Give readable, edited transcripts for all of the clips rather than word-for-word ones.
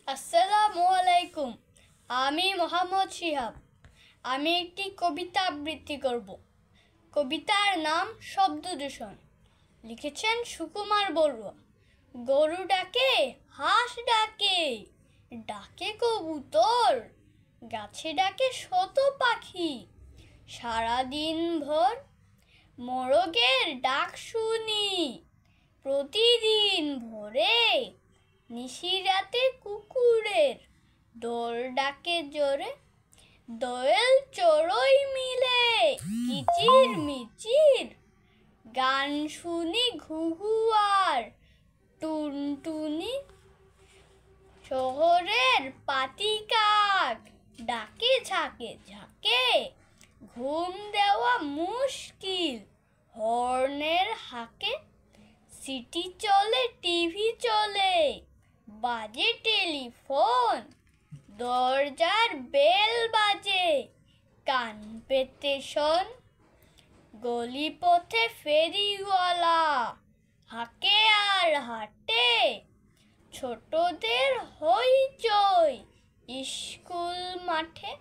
আসসালামু আলাইকুম। আমি মোহাম্মদ শিহাব। আমি একটি কবিতা আবৃত্তি করব। কবিতার নাম শব্দ দূষণ। লিখেছেন সুকুমার বড়ুয়া। গরু ডাকে, হাঁস ডাকে, ডাকে কবুতর, গাছে ডাকে শত পাখি। সারাদিন ভর মোরগের ডাক শুনি, প্রতিদিন ভোরে নিশিরাতে কুকুরের দোল ডাকে জোরে। দোয়েল চড়ুই মিলে কিচির মিচির গান শুনি, ঘুঘু আর টুনটুনি। শহরের পাতি কাক ডাকে ঝাঁকে ঝাঁকে, ঘুম দেওয়া মুশকিল হর্নের হাঁকে। সিটি চলে, টিভি চলে, বাজে টেলিফোন, দরজার বেল বাজে, কান পেতে শোন। গলি পথে ফেরিওয়ালা হাঁকে আর হাঁটে, ছোটদের হইচই স্কুল মাঠে।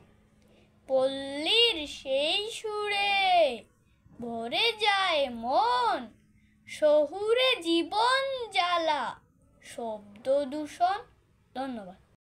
পল্লীর সেই সুরে ভরে যায় মন, শহুরে জীবন জ্বালা শব্দ দূষণ। ধন্যবাদ।